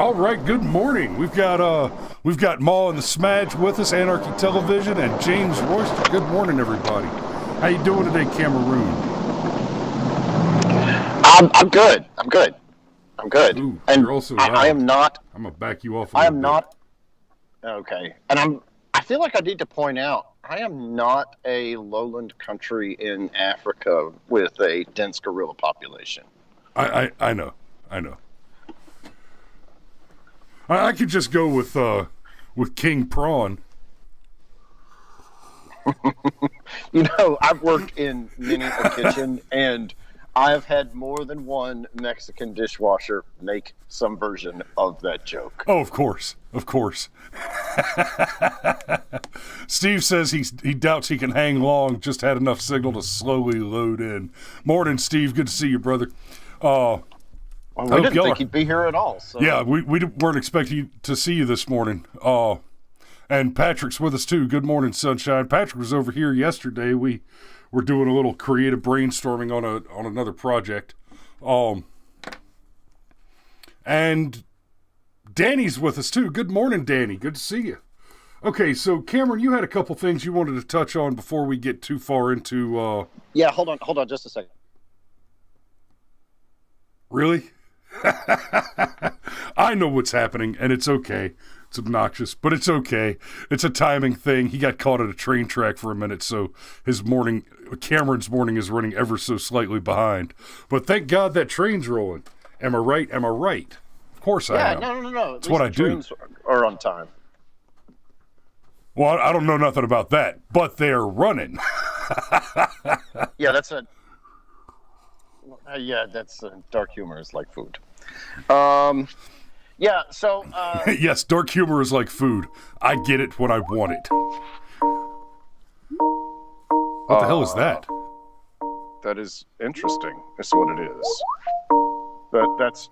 All right, good morning. We've got Maul and the Smudge with us, Anarchy Television, and James Royster. Good morning, everybody. How you doing today, Cameroon? I'm good. Ooh, And you're also loud. I am not. I'm gonna back you off. I am not. Okay. And I feel like I need to point out I am not a lowland country in Africa with a dense gorilla population. I know. I could just go with King Prawn. I've worked in many a kitchen, and I've had more than one Mexican dishwasher make some version of that joke. Oh, of course. Steve says he doubts he can hang long, just had enough signal to slowly load in. Morning, Steve. Good to see you, brother. We didn't think he'd be here at all. So. Yeah, we weren't expecting to see you this morning. And Patrick's with us, too. Good morning, Sunshine. Patrick was over here yesterday. We were doing a little creative brainstorming on another project. And Danny's with us, too. Good morning, Danny. Good to see you. Okay, so, Cameron, you had a couple things you wanted to touch on before we get too far into... Yeah, hold on just a second. Really? I know what's happening, and it's okay. It's obnoxious, but it's okay. It's a timing thing. He got caught at a train track for a minute, so Cameron's morning is running ever so slightly behind. But thank God that train's rolling. Am I right? Of course I am. Yeah, no. That's what I do. Trains are on time. Well, I don't know nothing about that, but they're running. Yeah, that's dark humor is like food. Yeah, so... Yes, dark humor is like food. I get it when I want it. What the hell is that? That is interesting. That's what it is. That's...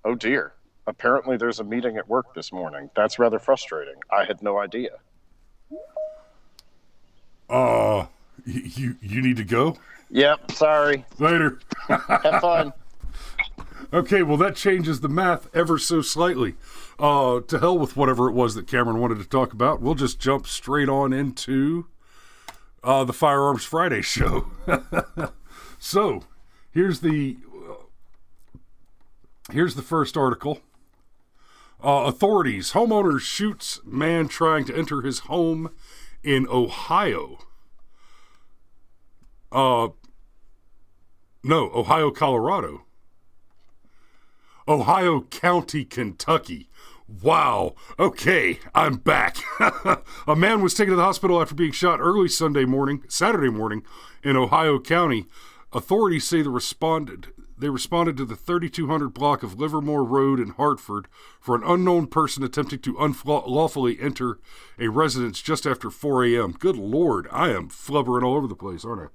Oh, dear. Apparently there's a meeting at work this morning. That's rather frustrating. I had no idea. You need to go? Yep, sorry. Later. Have fun. Okay, well, that changes the math ever so slightly. To hell with whatever it was that Cameron wanted to talk about. We'll just jump straight on into the Firearms Friday show. So, here's the first article. Authorities. Homeowner shoots man trying to enter his home in Ohio. No, Ohio, Colorado. Ohio County, Kentucky. Wow. Okay, I'm back. A man was taken to the hospital after being shot early Saturday morning in Ohio County. Authorities say they responded to the 3200 block of Livermore Road in Hartford for an unknown person attempting to unlawfully enter a residence just after 4 a.m. Good Lord, I am flubbering all over the place, aren't I?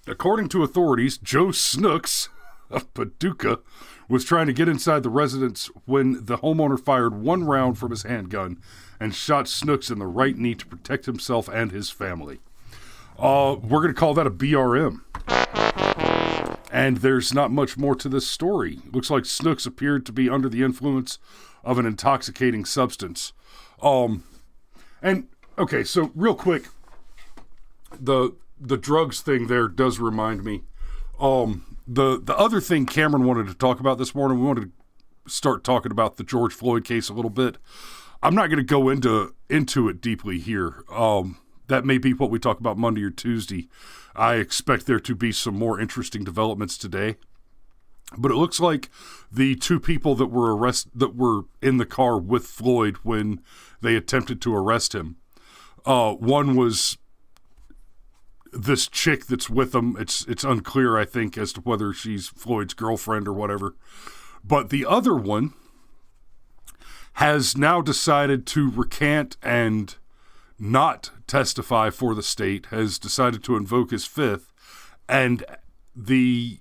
According to authorities, Joe Snooks of Paducah was trying to get inside the residence when the homeowner fired one round from his handgun and shot Snooks in the right knee to protect himself and his family. We're going to call that a BRM. And there's not much more to this story. Looks like Snooks appeared to be under the influence of an intoxicating substance. And, okay, so real quick, the drugs thing there does remind me. The other thing Cameron wanted to talk about this morning, we wanted to start talking about the George Floyd case a little bit. I'm not going to go into it deeply here. That may be what we talk about Monday or Tuesday. I expect there to be some more interesting developments today. But it looks like the two people that were in the car with Floyd when they attempted to arrest him. One was this chick that's with him. It's unclear, I think, as to whether she's Floyd's girlfriend or whatever. But the other one has now decided to recant and not testify for the state, has decided to invoke his fifth, and the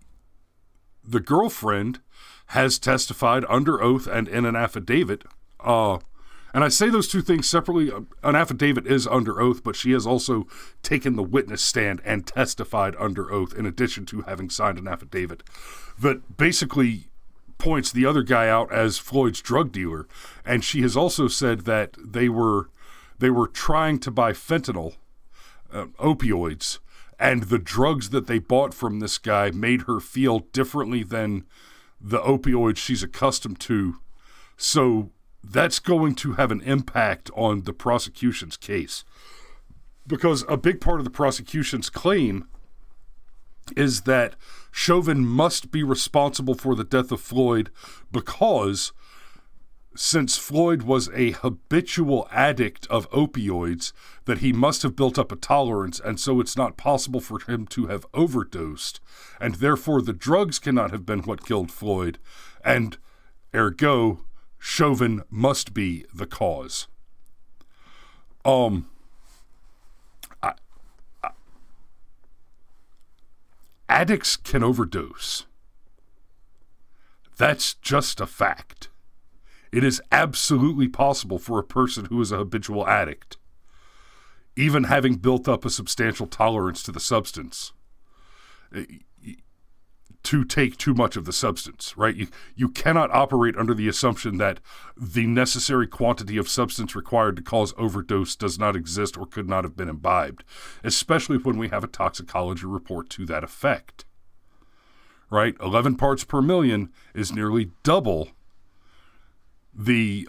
girlfriend has testified under oath and in an affidavit, And I say those two things separately. An affidavit is under oath, but she has also taken the witness stand and testified under oath, in addition to having signed an affidavit that basically points the other guy out as Floyd's drug dealer. And she has also said that they were trying to buy fentanyl, opioids, and the drugs that they bought from this guy made her feel differently than the opioids she's accustomed to. So that's going to have an impact on the prosecution's case. Because a big part of the prosecution's claim is that Chauvin must be responsible for the death of Floyd because since Floyd was a habitual addict of opioids, that he must have built up a tolerance, and so it's not possible for him to have overdosed, and therefore the drugs cannot have been what killed Floyd, and ergo, Chauvin must be the cause. Addicts can overdose. That's just a fact. It is absolutely possible for a person who is a habitual addict, even having built up a substantial tolerance to the substance, to take too much of the substance, right? You cannot operate under the assumption that the necessary quantity of substance required to cause overdose does not exist or could not have been imbibed, especially when we have a toxicology report to that effect, right? 11 parts per million is nearly double the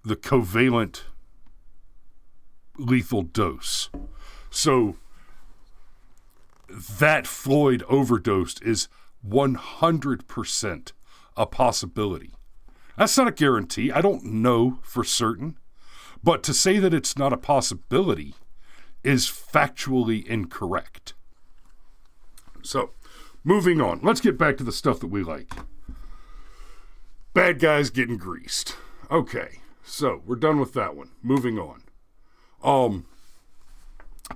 covalent lethal dose. So that Floyd overdosed is 100% a possibility. That's not a guarantee. I don't know for certain. But to say that it's not a possibility is factually incorrect. So, moving on. Let's get back to the stuff that we like. Bad guys getting greased. Okay, so we're done with that one. Moving on.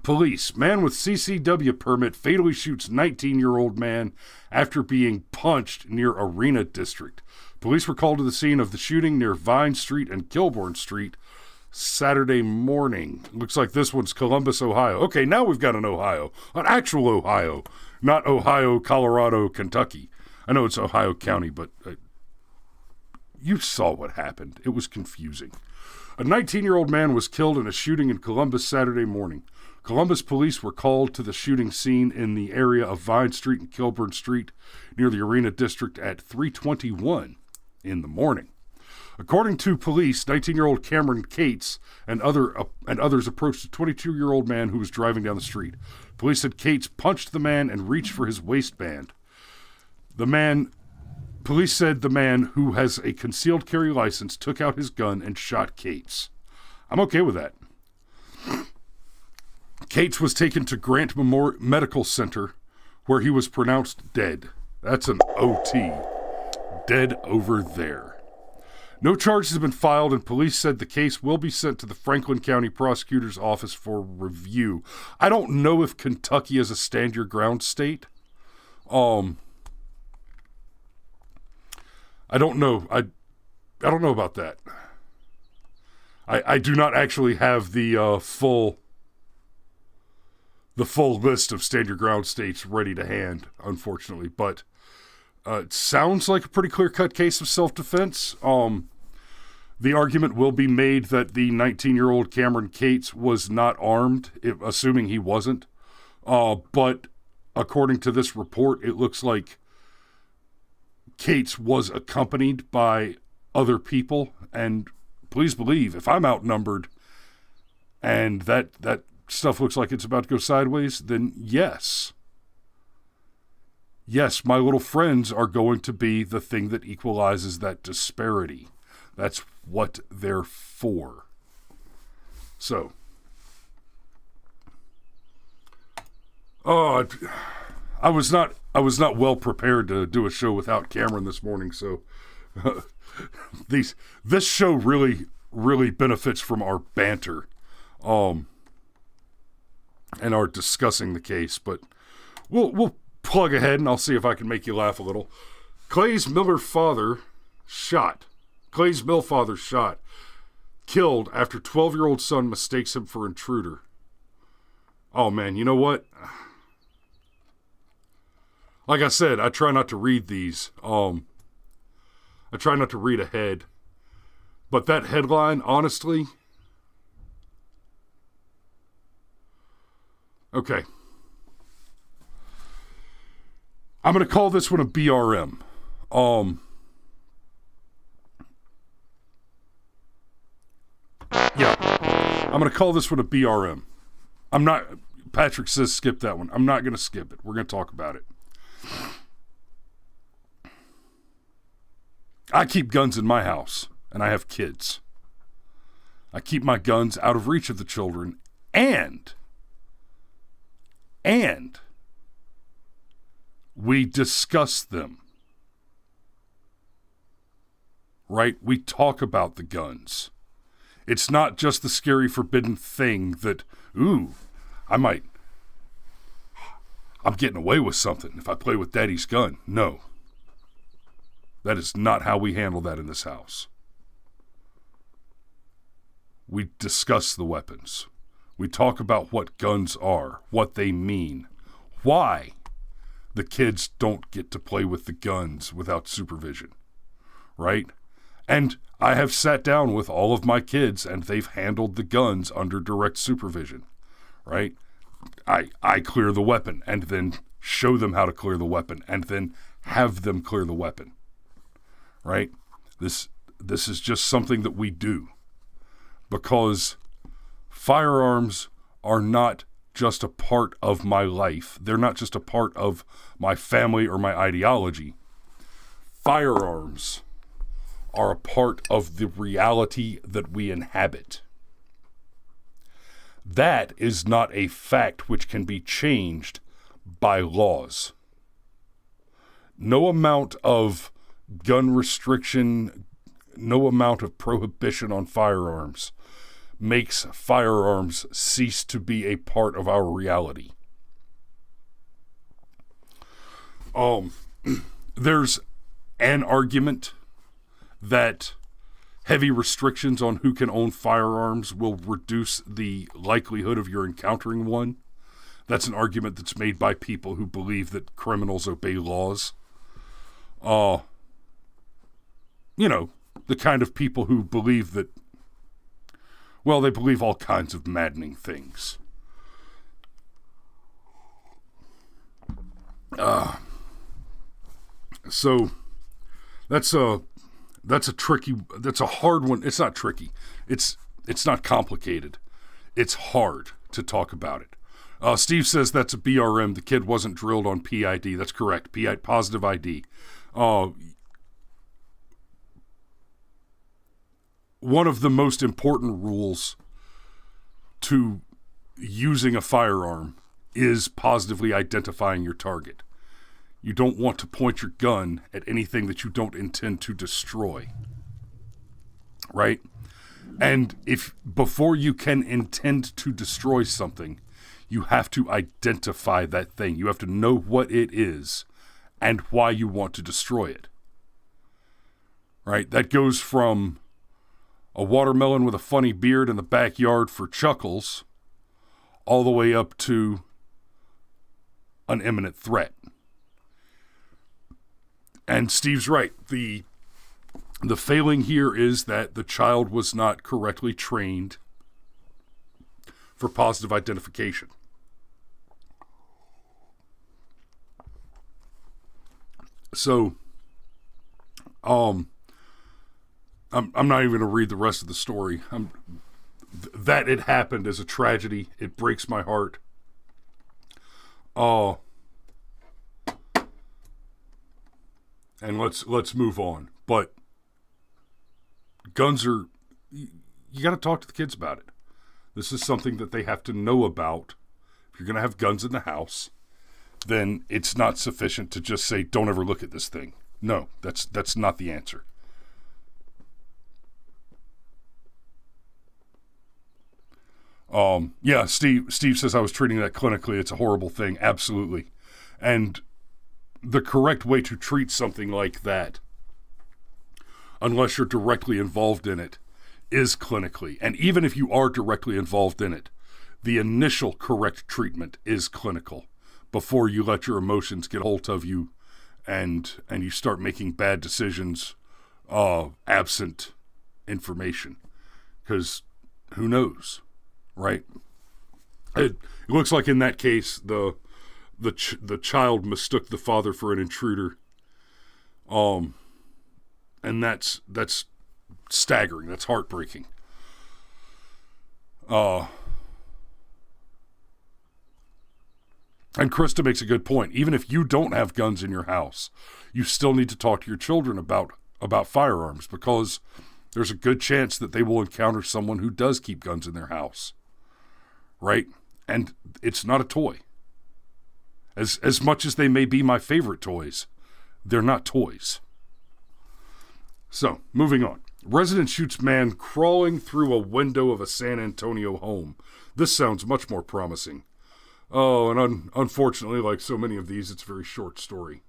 Police. Man with CCW permit fatally shoots 19-year-old man after being punched near Arena District. Police were called to the scene of the shooting near Vine Street and Kilbourne Street Saturday morning. Looks like this one's Columbus, Ohio. Okay, now we've got an Ohio. An actual Ohio. Not Ohio, Colorado, Kentucky. I know it's Ohio County, but you saw what happened. It was confusing. A 19-year-old man was killed in a shooting in Columbus Saturday morning. Columbus police were called to the shooting scene in the area of Vine Street and Kilbourne Street near the Arena District at 3:21 in the morning. According to police, 19-year-old Cameron Cates and others approached a 22-year-old man who was driving down the street. Police said Cates punched the man and reached for his waistband. Police said the man, who has a concealed carry license, took out his gun and shot Cates. I'm okay with that. Cates was taken to Grant Medical Center, where he was pronounced dead. That's an OT. Dead over there. No charges have been filed, and police said the case will be sent to the Franklin County Prosecutor's Office for review. I don't know if Kentucky is a stand-your-ground state. I don't know. I don't know about that. I do not actually have the full list of stand-your-ground states ready to hand, unfortunately. But it sounds like a pretty clear-cut case of self-defense. The argument will be made that the 19-year-old Cameron Cates was not armed, assuming he wasn't. But according to this report, it looks like Cates was accompanied by other people, and please believe, if I'm outnumbered and that stuff looks like it's about to go sideways, then yes, my little friends are going to be the thing that equalizes that disparity. That's what they're for. So, I was not well prepared to do a show without Cameron this morning, so this show really benefits from our banter, and our discussing the case. But we'll plug ahead, and I'll see if I can make you laugh a little. Clay's Mill father shot. killed after 12-year-old son mistakes him for intruder. Oh, man, you know what? Like I said, I try not to read these. I try not to read ahead. But that headline, honestly... Okay. I'm going to call this one a BRM. Yeah. I'm going to call this one a BRM. I'm not... Patrick says skip that one. I'm not going to skip it. We're going to talk about it. I keep guns in my house, and I have kids. I keep my guns out of reach of the children, and we discuss them. Right? We talk about the guns. It's not just the scary forbidden thing that, ooh, I'm getting away with something if I play with daddy's gun. No. That is not how we handle that in this house. We discuss the weapons. We talk about what guns are, what they mean, why the kids don't get to play with the guns without supervision, right? And I have sat down with all of my kids and they've handled the guns under direct supervision, right? I clear the weapon and then show them how to clear the weapon and then have them clear the weapon, right? This is just something that we do because firearms are not just a part of my life. They're not just a part of my family or my ideology. Firearms are a part of the reality that we inhabit. That is not a fact which can be changed by laws. No amount of gun restriction, no amount of prohibition on firearms makes firearms cease to be a part of our reality. There's an argument that heavy restrictions on who can own firearms will reduce the likelihood of your encountering one. That's an argument that's made by people who believe that criminals obey laws. The kind of people who believe that, well, they believe all kinds of maddening things. So that's a hard one. It's not tricky. It's not complicated. It's hard to talk about it. Steve says that's a BRM. The kid wasn't drilled on PID. That's correct. Positive ID. One of the most important rules to using a firearm is positively identifying your target. You don't want to point your gun at anything that you don't intend to destroy. Right? And before you can intend to destroy something, you have to identify that thing. You have to know what it is and why you want to destroy it. Right? That goes from a watermelon with a funny beard in the backyard for chuckles all the way up to an imminent threat. And Steve's right. The failing here is that the child was not correctly trained for positive identification. So, I'm not even going to read the rest of the story. That it happened is a tragedy. It breaks my heart. And let's move on. But guns are, you got to talk to the kids about it. This is something that they have to know about. If you're going to have guns in the house, then it's not sufficient to just say, don't ever look at this thing. No, that's not the answer. Yeah, Steve says I was treating that clinically. It's a horrible thing. Absolutely. And the correct way to treat something like that, unless you're directly involved in it, is clinically. And even if you are directly involved in it, the initial correct treatment is clinical before you let your emotions get a hold of you and you start making bad decisions absent information. Because who knows, right? It looks like in that case, the child mistook the father for an intruder. And that's staggering. That's heartbreaking. And Krista makes a good point. Even if you don't have guns in your house, you still need to talk to your children about firearms, because there's a good chance that they will encounter someone who does keep guns in their house. Right? And it's not a toy. As much as they may be my favorite toys, they're not toys. So, moving on. Resident shoots man crawling through a window of a San Antonio home. This sounds much more promising. Oh, and unfortunately, like so many of these, it's a very short story.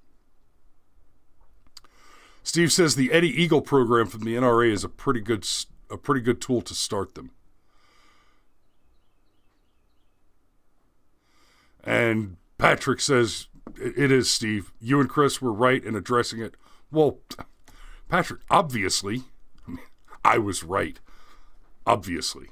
Steve says the Eddie Eagle program from the NRA is a pretty good tool to start them. And Patrick says, it is, Steve. You and Chris were right in addressing it. Well, Patrick, obviously, I was right. Obviously.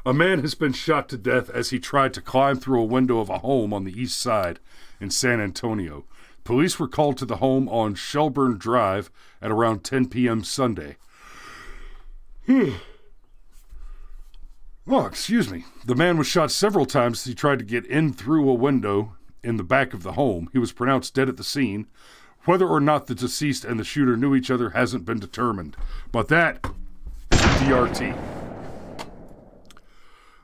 A man has been shot to death as he tried to climb through a window of a home on the east side in San Antonio. Police were called to the home on Shelburne Drive at around 10 p.m. Sunday. Oh, excuse me. The man was shot several times as he tried to get in through a window in the back of the home. He was pronounced dead at the scene. Whether or not the deceased and the shooter knew each other hasn't been determined. But that is a DRT.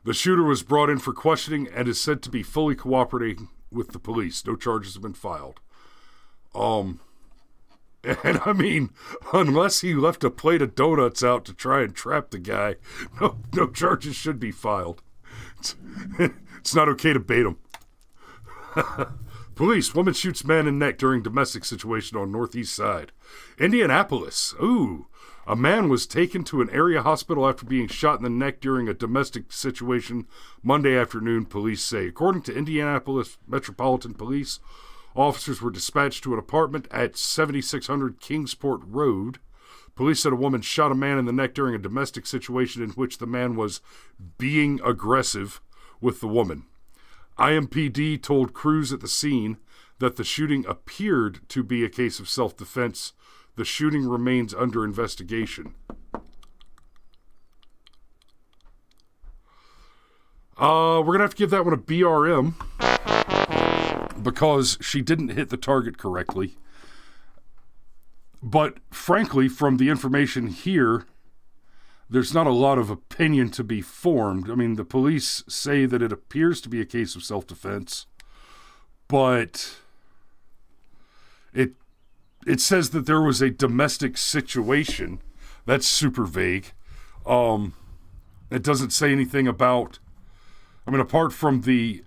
The shooter was brought in for questioning and is said to be fully cooperating with the police. No charges have been filed. And I mean, unless he left a plate of donuts out to try and trap the guy, no charges should be filed. It's not okay to bait him. Police, woman shoots man in neck during domestic situation on northeast side. Indianapolis. Ooh. A man was taken to an area hospital after being shot in the neck during a domestic situation Monday afternoon, police say. According to Indianapolis Metropolitan Police, officers were dispatched to an apartment at 7600 Kingsport Road. Police said a woman shot a man in the neck during a domestic situation in which the man was being aggressive with the woman. IMPD told crews at the scene that the shooting appeared to be a case of self-defense. The shooting remains under investigation. We're going to have to give that one a BRM because she didn't hit the target correctly. But frankly, from the information here, there's not a lot of opinion to be formed. I mean, the police say that it appears to be a case of self-defense, but it says that there was a domestic situation. That's super vague. It doesn't say anything about, I mean, apart from the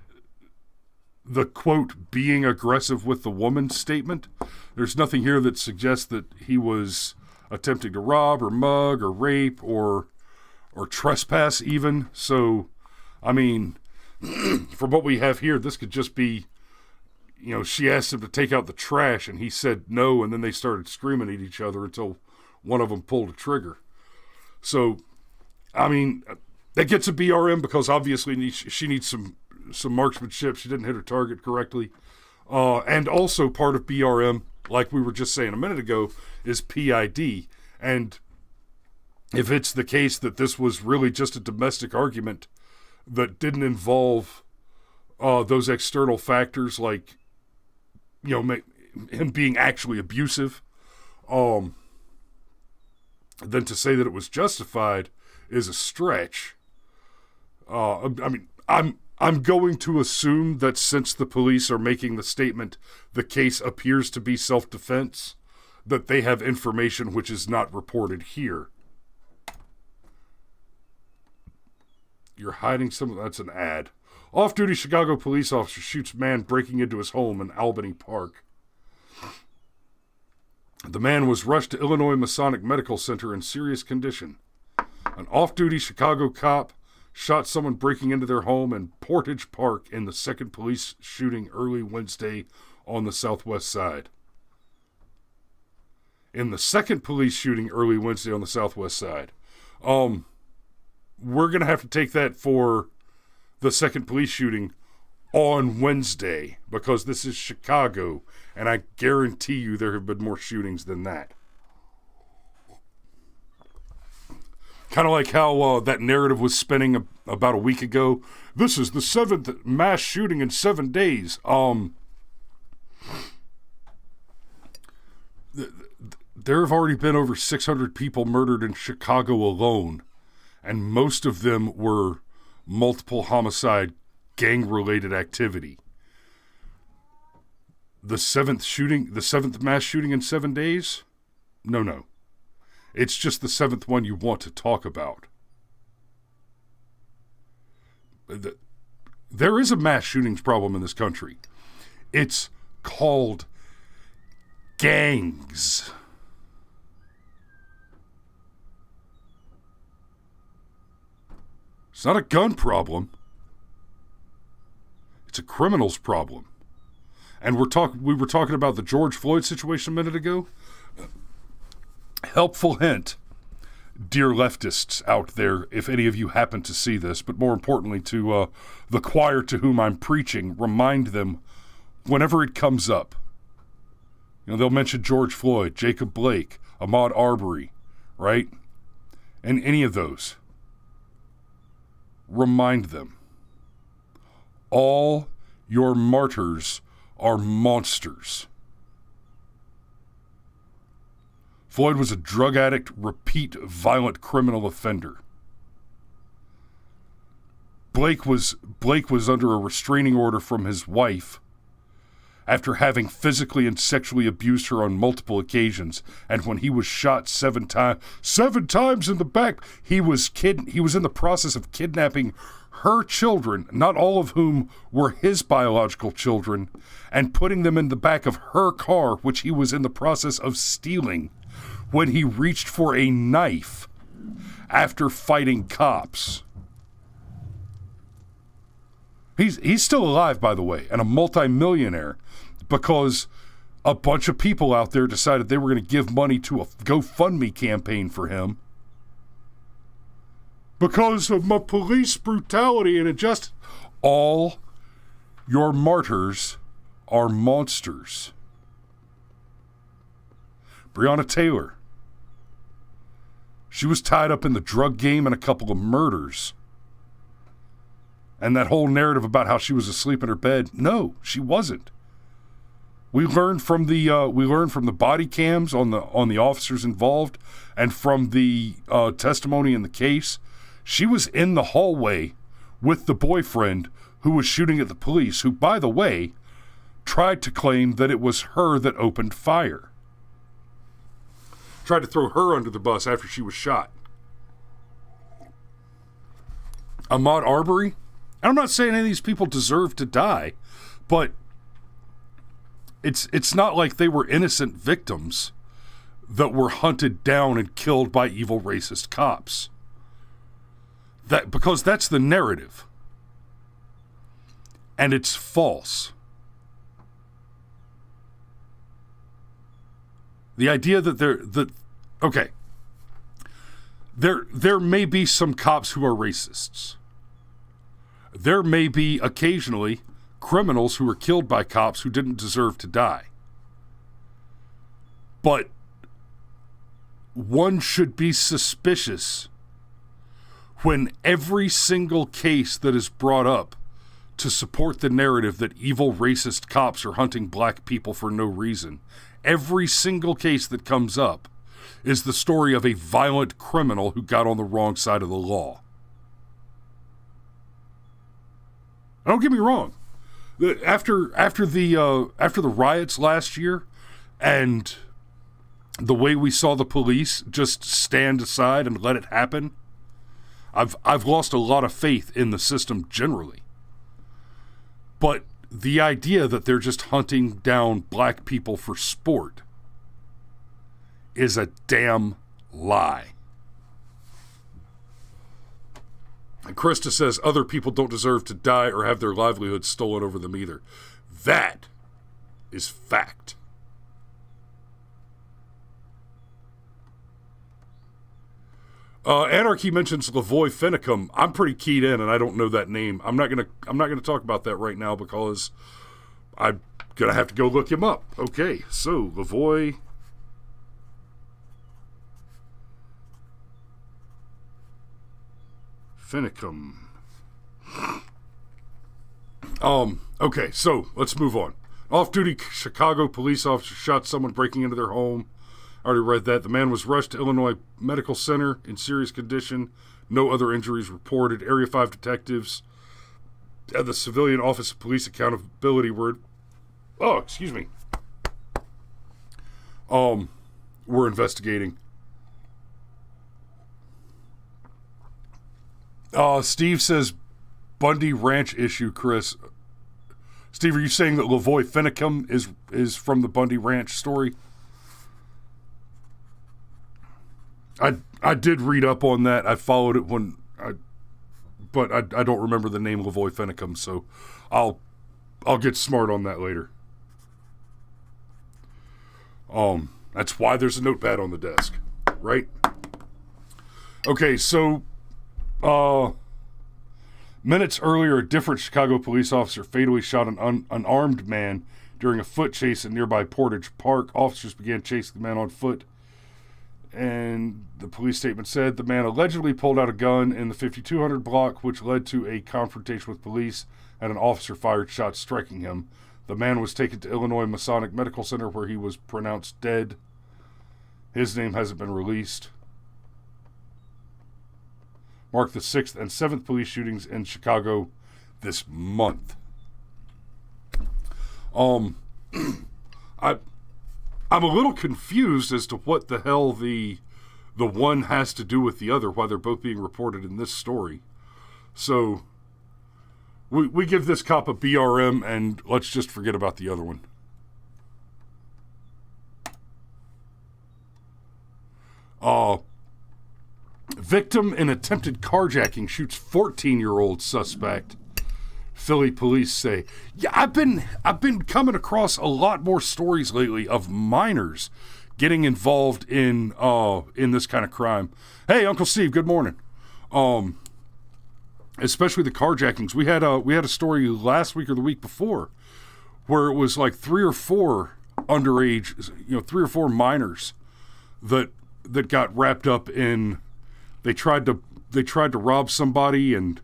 quote, being aggressive with the woman statement, there's nothing here that suggests that he was attempting to rob or mug or rape or trespass even. So, I mean, from what we have here, this could just be, you know, she asked him to take out the trash and he said no, and then they started screaming at each other until one of them pulled a trigger. So, I mean, that gets a BRM because obviously she needs some marksmanship. She didn't hit her target correctly. And also part of BRM, like we were just saying a minute ago, is PID. And if it's the case that this was really just a domestic argument that didn't involve those external factors like, you know, him being actually abusive, then to say that it was justified is a stretch. I mean, I'm going to assume that since the police are making the statement, the case appears to be self-defense, that they have information which is not reported here. You're hiding that's an ad. Off-duty Chicago police officer shoots man breaking into his home in Albany Park. The man was rushed to Illinois Masonic Medical Center in serious condition. An off-duty Chicago cop shot someone breaking into their home in Portage Park in the second police shooting early Wednesday on the southwest side. In the second police shooting early Wednesday on the southwest side. We're going to have to take that for the second police shooting on Wednesday, because this is Chicago, and I guarantee you there have been more shootings than that. Kind of like how that narrative was spinning about a week ago. This is the 7th mass shooting in 7 days. There have already been over 600 people murdered in Chicago alone, and most of them were multiple homicide, gang-related activity. The seventh mass shooting in 7 days? No. It's just the 7th one you want to talk about. There is a mass shootings problem in this country. It's called gangs. It's not a gun problem. It's a criminals problem. And we were talking about the George Floyd situation a minute ago. Helpful hint, dear leftists out there, if any of you happen to see this, but more importantly to the choir to whom I'm preaching, remind them whenever it comes up. They'll mention George Floyd, Jacob Blake, Ahmaud Arbery, right? And any of those. Remind them. All your martyrs are monsters. Floyd was a drug addict, repeat violent criminal offender. Blake was under a restraining order from his wife after having physically and sexually abused her on multiple occasions, and when he was shot 7 times in the back, he was in the process of kidnapping her children, not all of whom were his biological children, and putting them in the back of her car, which he was in the process of stealing, when he reached for a knife after fighting cops. He's still alive, by the way, and a multimillionaire, because a bunch of people out there decided they were going to give money to a GoFundMe campaign for him because of my police brutality and injustice. All your martyrs are monsters. Breonna Taylor. She was tied up in the drug game and a couple of murders. And that whole narrative about how she was asleep in her bed, no, she wasn't. We learned from the body cams on the officers involved, and from the testimony in the case. She was in the hallway with the boyfriend who was shooting at the police, who, by the way, tried to claim that it was her that opened fire. Tried to throw her under the bus after she was shot. Ahmaud Arbery. I'm not saying any of these people deserve to die, but it's not like they were innocent victims that were hunted down and killed by evil racist cops. Because that's the narrative. And it's false. The idea that there may be some cops who are racists. There may be occasionally criminals who are killed by cops who didn't deserve to die. But one should be suspicious when every single case that is brought up to support the narrative that evil racist cops are hunting black people for no reason, every single case that comes up is the story of a violent criminal who got on the wrong side of the law. Don't get me wrong. After the riots last year, and the way we saw the police just stand aside and let it happen, I've lost a lot of faith in the system generally. But the idea that they're just hunting down black people for sport is a damn lie. And Krista says other people don't deserve to die or have their livelihoods stolen over them either. That is fact. Anarchy mentions Lavoy Finicum. I'm pretty keyed in, and I don't know that name. I'm not gonna talk about that right now because I'm gonna have to go look him up. Okay, so Lavoy Finicum. Okay, so let's move on. Off-duty Chicago police officer shot someone breaking into their home. I already read that. The man was rushed to Illinois Medical Center in serious condition. No other injuries reported. Area 5 detectives at the Civilian Office of Police Accountability were investigating. Steve says Bundy Ranch issue, Chris. Steve, are you saying that Lavoy Finicum is from the Bundy Ranch story? I did read up on that. I followed it but I don't remember the name Lavoy Finicum, so I'll get smart on that later. That's why there's a notepad on the desk, right? Okay, so minutes earlier, a different Chicago police officer fatally shot an unarmed man during a foot chase in nearby Portage Park. Officers began chasing the man on foot, and the police statement said the man allegedly pulled out a gun in the 5200 block, which led to a confrontation with police, and an officer fired shots striking him. The man was taken to Illinois Masonic Medical Center, where he was pronounced dead. His name hasn't been released. Marked the 6th and 7th police shootings in Chicago this month. I'm a little confused as to what the hell the one has to do with the other, why they're both being reported in this story. So we give this cop a BRM and let's just forget about the other one. Victim in attempted carjacking shoots 14-year-old suspect. Philly police say. Yeah, I've been coming across a lot more stories lately of minors getting involved in this kind of crime. Hey, Uncle Steve, good morning. Especially the carjackings. We had a story last week or the week before where it was like 3 or 4 underage, 3 or 4 minors that got wrapped up in. They tried to rob somebody and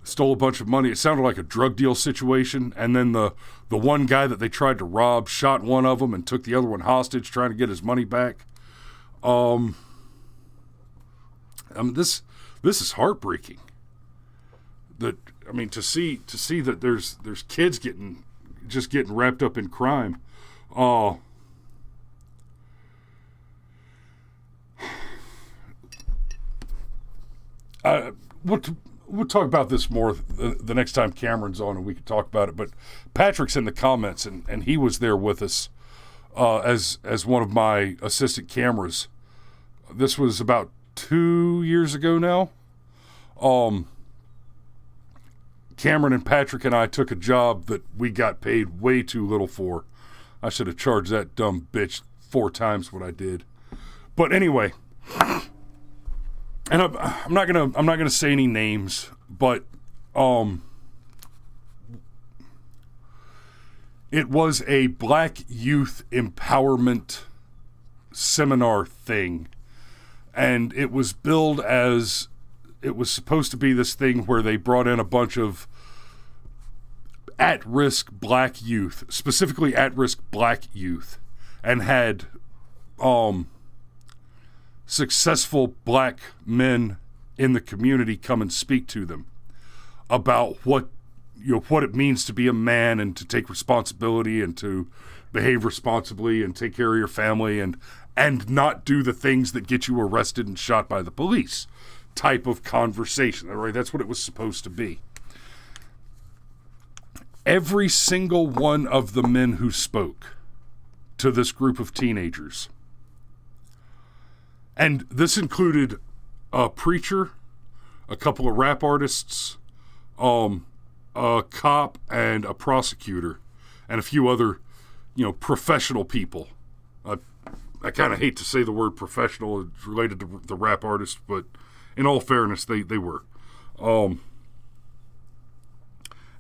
stole a bunch of money. It sounded like a drug deal situation. And then the one guy that they tried to rob shot one of them and took the other one hostage, trying to get his money back. This is heartbreaking. To see that there's kids getting wrapped up in crime. We'll talk about this more the next time Cameron's on, and we can talk about it. But Patrick's in the comments, and he was there with us as one of my assistant cameras. This was about 2 years ago now. Cameron and Patrick and I took a job that we got paid way too little for. I should have charged that dumb bitch 4 times what I did. But anyway. And I'm not gonna say any names, but it was a black youth empowerment seminar thing, and it was billed as it was supposed to be this thing where they brought in a bunch of at-risk black youth, specifically at-risk black youth, and had successful black men in the community come and speak to them about what it means to be a man and to take responsibility and to behave responsibly and take care of your family and not do the things that get you arrested and shot by the police type of conversation. Right? That's what it was supposed to be. Every single one of the men who spoke to this group of teenagers And this included a preacher, a couple of rap artists, a cop, and a prosecutor, and a few other, professional people. I kind of hate to say the word professional. It's related to the rap artists, but in all fairness, they were.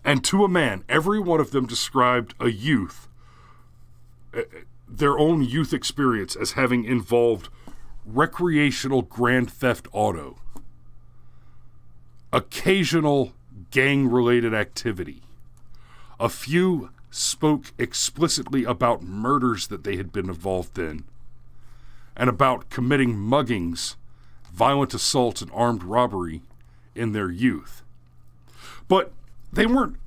And to a man, every one of them described a youth, their own youth experience as having involved recreational Grand Theft Auto, occasional gang-related activity. A few spoke explicitly about murders that they had been involved in, and about committing muggings, violent assaults, and armed robbery in their youth. But they weren't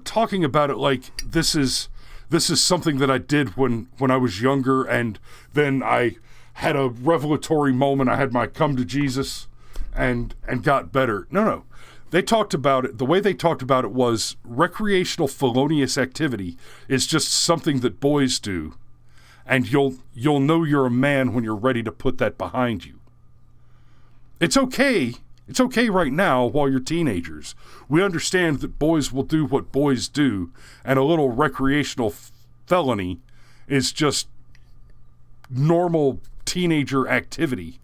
talking about it like this is something that I did when I was younger, and then I had a revelatory moment. I had my come to Jesus and got better. No. They talked about it. The way they talked about it was recreational felonious activity is just something that boys do, and you'll know you're a man when you're ready to put that behind you. It's okay. It's okay right now while you're teenagers. We understand that boys will do what boys do, and a little recreational felony is just normal teenager activity.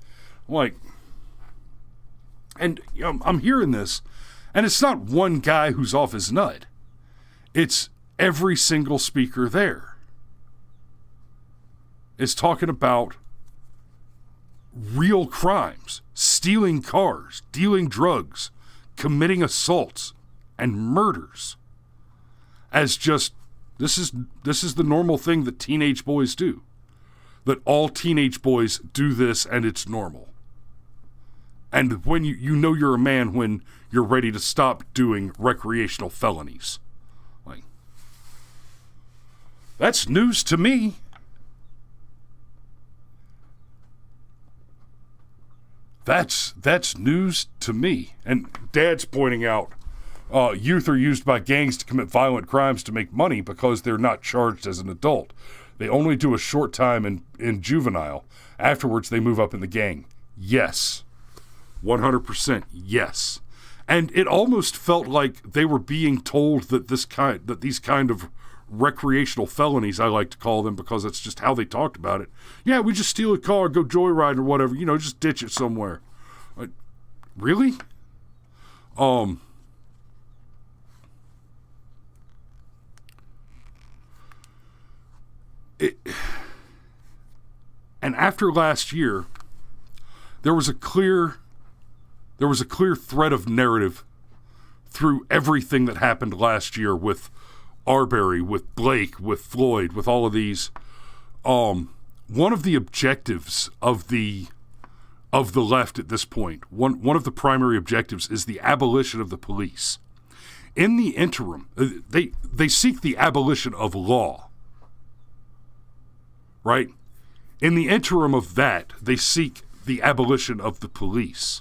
And I'm hearing this, and it's not one guy who's off his nut. It's every single speaker there is talking about real crimes, stealing cars, dealing drugs, committing assaults, and murders as just, this is the normal thing that teenage boys do. That all teenage boys do this, and it's normal. And when you know you're a man when you're ready to stop doing recreational felonies. That's news to me. That's news to me. And Dad's pointing out youth are used by gangs to commit violent crimes to make money because they're not charged as an adult. They only do a short time in juvenile. Afterwards, they move up in the gang. Yes. 100% yes. And it almost felt like they were being told that these kind of recreational felonies, I like to call them because that's just how they talked about it. Yeah, we just steal a car, go joyride or whatever, just ditch it somewhere. Really? And after last year, there was a clear thread of narrative through everything that happened last year with Arbery, with Blake, with Floyd, with all of these. One of the objectives of the left at this point, one of the primary objectives is the abolition of the police. In the interim, they seek the abolition of law. Right? In the interim of that, they seek the abolition of the police.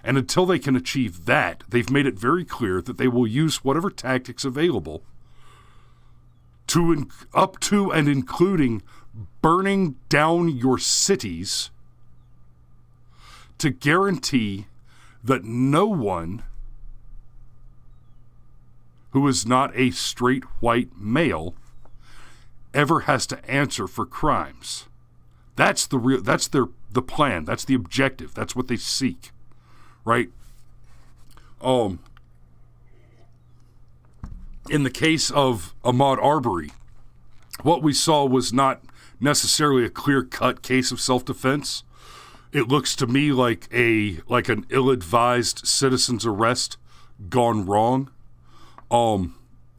And until they can achieve that, they've made it very clear that they will use whatever tactics available up to and including burning down your cities to guarantee that no one who is not a straight white male ever has to answer for crimes. That's the plan. That's the objective. That's what they seek. Right? In the case of Ahmaud Arbery, what we saw was not necessarily a clear-cut case of self-defense. It looks to me like an ill-advised citizen's arrest gone wrong.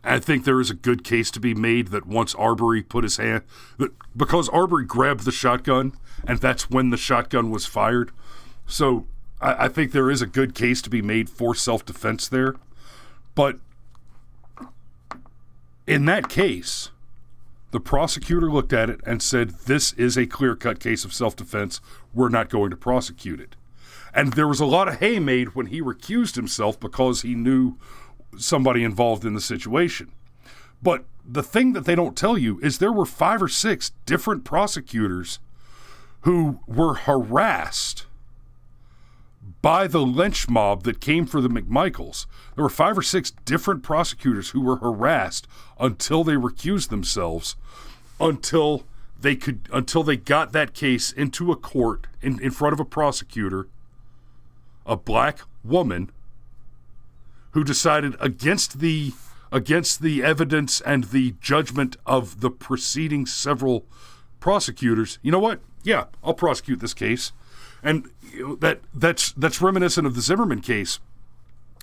I think there is a good case to be made that once Arbery put his hand, because Arbery grabbed the shotgun, and that's when the shotgun was fired. So I think there is a good case to be made for self-defense there. But in that case, the prosecutor looked at it and said, this is a clear-cut case of self-defense. We're not going to prosecute it. And there was a lot of hay made when he recused himself because he knew somebody involved in the situation. But the thing that they don't tell you is there were 5 or 6 different prosecutors who were harassed by the lynch mob that came for the McMichaels. There were 5 or 6 different prosecutors who were harassed until they recused themselves, until they got that case into a court in front of a prosecutor, a black woman who decided against the evidence and the judgment of the preceding several prosecutors. You know what? Yeah, I'll prosecute this case. And that's reminiscent of the Zimmerman case.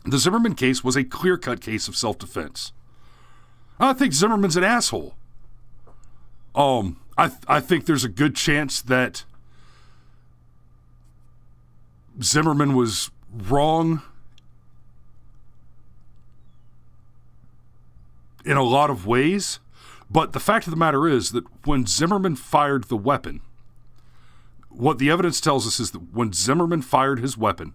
The Zimmerman case was a clear-cut case of self-defense. I think Zimmerman's an asshole. I think there's a good chance that Zimmerman was wrong in a lot of ways, but the fact of the matter is that when Zimmerman fired the weapon, what the evidence tells us is that when Zimmerman fired his weapon,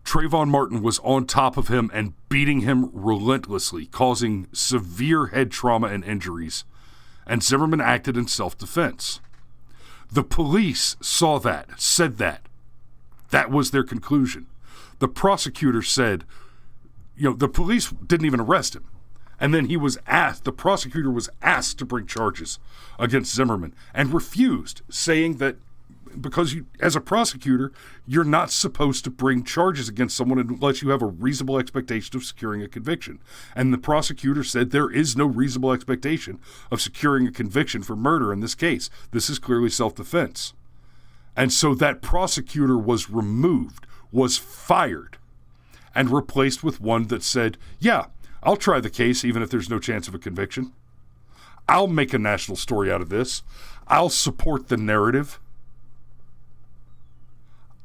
Trayvon Martin was on top of him and beating him relentlessly, causing severe head trauma and injuries, and Zimmerman acted in self-defense. The police saw that, said that. That was their conclusion. The prosecutor said, the police didn't even arrest him. And then the prosecutor was asked to bring charges against Zimmerman and refused, saying that because as a prosecutor, you're not supposed to bring charges against someone unless you have a reasonable expectation of securing a conviction. And the prosecutor said there is no reasonable expectation of securing a conviction for murder in this case. This is clearly self-defense. And so that prosecutor was removed, was fired, and replaced with one that said, yeah, I'll try the case even if there's no chance of a conviction. I'll make a national story out of this. I'll support the narrative.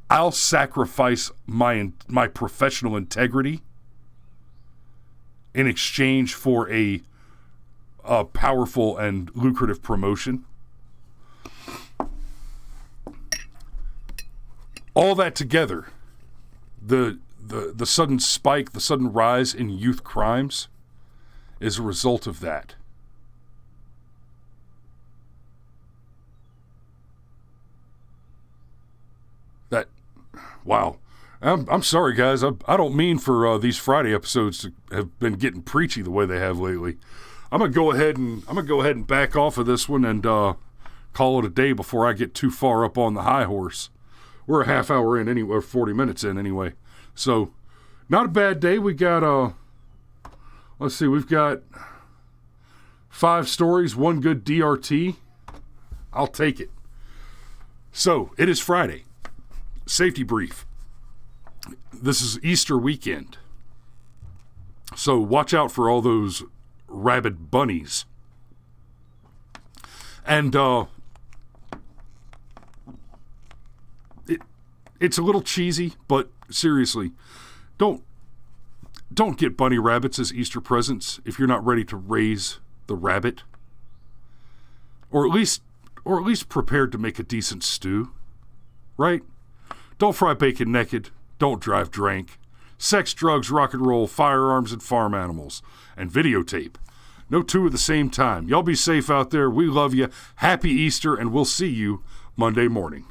I'll sacrifice my professional integrity in exchange for a powerful and lucrative promotion. All that together, the sudden spike, the sudden rise in youth crimes is a result of that. Wow. I'm sorry, guys. I don't mean for these Friday episodes to have been getting preachy the way they have lately. I'm gonna go ahead and back off of this one and call it a day before I get too far up on the high horse. We're a half hour in anyway, or 40 minutes in anyway. So, not a bad day. We got, we've got 5 stories, 1 good DRT. I'll take it. So, it is Friday. Safety brief. This is Easter weekend. So, watch out for all those rabid bunnies. And, it's a little cheesy, but seriously, don't get bunny rabbits as Easter presents if you're not ready to raise the rabbit, or at least prepared to make a decent stew, right? Don't fry bacon naked. Don't drive drunk. Sex, drugs, rock and roll, firearms, and farm animals, and videotape. No 2 at the same time. Y'all be safe out there. We love you. Happy Easter, and we'll see you Monday morning.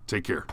Take care.